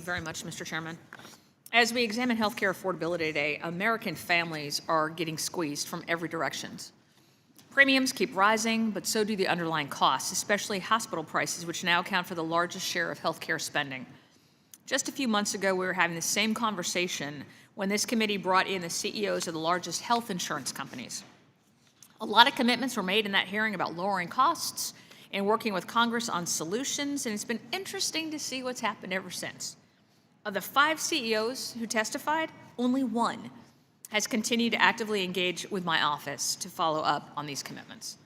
very much, Mr. Chairman. As we examine healthcare affordability today, American families are getting squeezed from every direction. Premiums keep rising, but so do the underlying costs, especially hospital prices, which now account for the largest share of healthcare spending. Just a few months ago, we were having the same conversation when this committee brought in the CEOs of the largest health insurance companies. A lot of commitments were made in that hearing about lowering costs and working with Congress on solutions, and it's been interesting to see what's happened ever since. Of the 5 CEOs who testified, only one has continued to actively engage with my office to follow up on these commitments.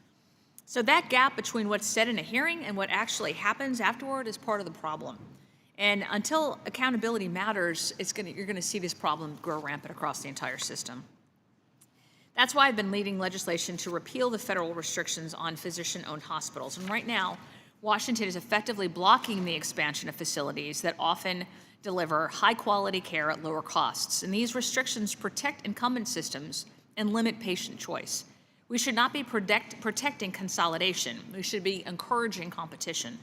So that gap between what's said in a hearing and what actually happens afterward is part of the problem. And until accountability matters, you're going to see this problem grow rampant across the entire system. That's why I've been leading legislation to repeal the federal restrictions on physician-owned hospitals. And right now, Washington is effectively blocking the expansion of facilities that often deliver high-quality care at lower costs. And these restrictions protect incumbent systems and limit patient choice. We should not be protecting consolidation. We should be encouraging competition.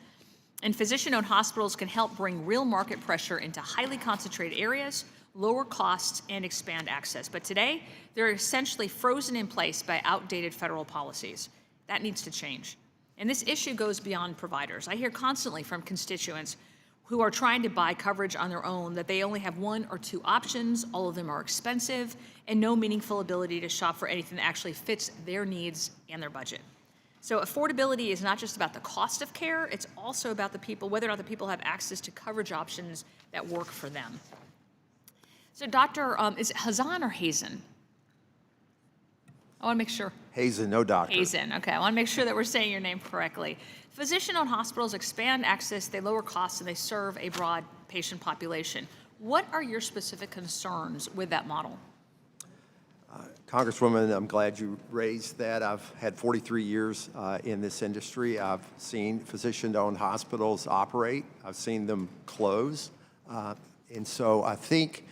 And physician-owned hospitals can help bring real market pressure into highly concentrated areas, lower costs, and expand access. But today, they're essentially frozen in place by outdated federal policies. That needs to change. And this issue goes beyond providers. I hear constantly from constituents who are trying to buy coverage on their own that they only have 1 or 2 options, all of them are expensive, and no meaningful ability to shop for anything that actually fits their needs and their budget. So affordability is not just about the cost of care, it's also about the people, whether or not the people have access to coverage options that work for them. So Dr., is it Hazan or Hazen? I want to make sure. Hazen, no doctor. Hazen, okay. I want to make sure that we're saying your name correctly. Physician-owned hospitals expand access, they lower costs, and they serve a broad patient population. What are your specific concerns with that model? Congresswoman, I'm glad you raised that. I've had 43 years in this industry. I've seen physician-owned hospitals operate. I've seen them close. And so I think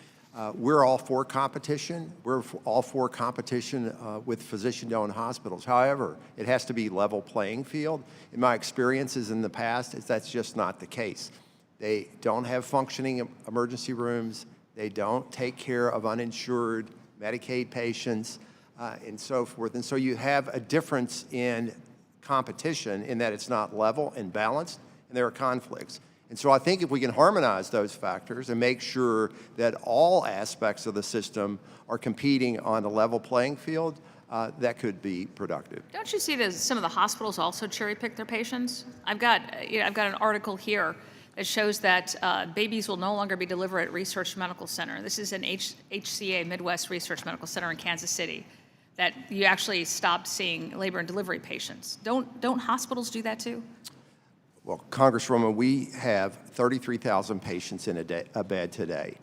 we're all for competition. We're all for competition with physician-owned hospitals. However, it has to be level playing field. In my experiences in the past, that's just not the case. They don't have functioning emergency rooms. They don't take care of uninsured Medicaid patients, and so forth. And so you have a difference in competition in that it's not level and balanced, and there are conflicts. And so I think if we can harmonize those factors and make sure that all aspects of the system are competing on a level playing field, that could be productive. Don't you see that some of the hospitals also cherry pick their patients? I've got an article here that shows that babies will no longer be delivered at Research Medical Center. This is an HCA Midwest Research Medical Center in Kansas City, that you actually stopped seeing labor and delivery patients. Don't hospitals do that too? Well, Congresswoman, we have 33,000 patients in a bed today.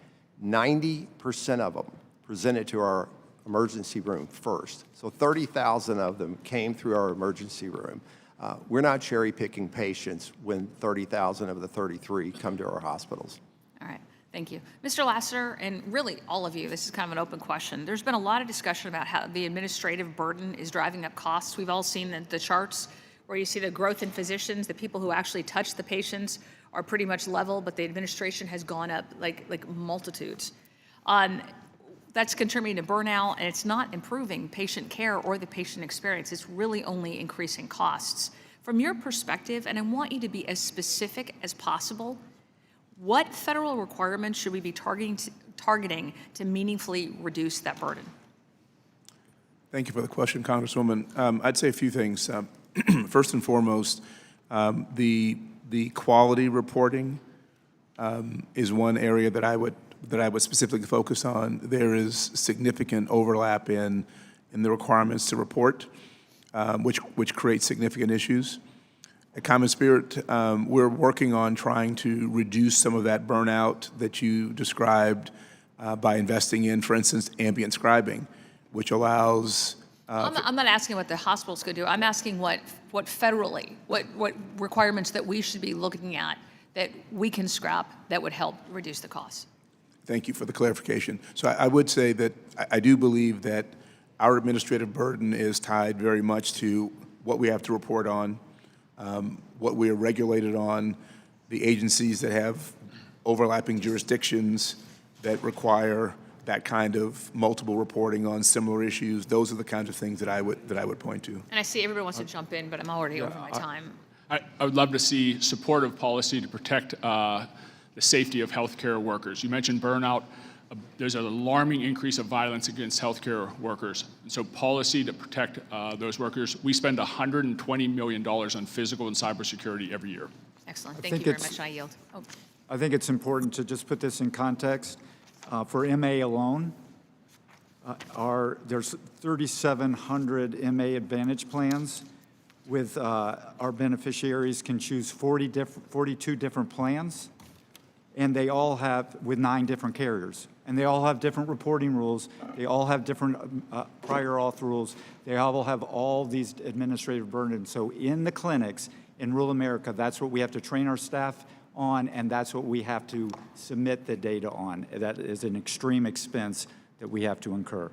90% of them presented to our emergency room first. So 30,000 of them came through our emergency room. We're not cherry picking patients when 30,000 of the 33 come to our hospitals. All right, thank you. Mr. Lassiter, and really all of you, this is kind of an open question. There's been a lot of discussion about how the administrative burden is driving up costs. We've all seen the charts where you see the growth in physicians, the people who actually touch the patients are pretty much level, but the administration has gone up like multitudes. That's contributing to burnout, and it's not improving patient care or the patient experience. It's really only increasing costs. From your perspective, and I want you to be as specific as possible, what federal requirements should we be targeting to meaningfully reduce that burden? Thank you for the question, Congresswoman. I'd say a few things. First and foremost, the quality reporting is one area that I would specifically focus on. There is significant overlap in the requirements to report, which creates significant issues. At Common Spirit, we're working on trying to reduce some of that burnout that you described by investing in, for instance, ambient scribing, which allows I'm not asking what the hospitals could do. I'm asking what federally, what requirements that we should be looking at that we can scrap that would help reduce the costs. Thank you for the clarification. So I would say that I do believe that our administrative burden is tied very much to what we have to report on, what we are regulated on, the agencies that have overlapping jurisdictions that require that kind of multiple reporting on similar issues. Those are the kinds of things that I would point to. And I see everybody wants to jump in, but I'm already over my time. I would love to see supportive policy to protect the safety of healthcare workers. You mentioned burnout. There's an alarming increase of violence against healthcare workers. And so policy to protect those workers. We spend $120 million on physical and cybersecurity every year. Excellent. I Thank you think very it's- much. I yield. Oh, I think it's important to just put this in context. For MA alone, there's 3,700 MA Advantage plans with our beneficiaries can choose 42 different plans, and they all have, with 9 different carriers. And they all have different reporting rules. They all have different prior auth rules. They all have all these administrative burdens. So in the clinics in rural America, that's what we have to train our staff on, and that's what we have to submit the data on. That is an extreme expense that we have to incur.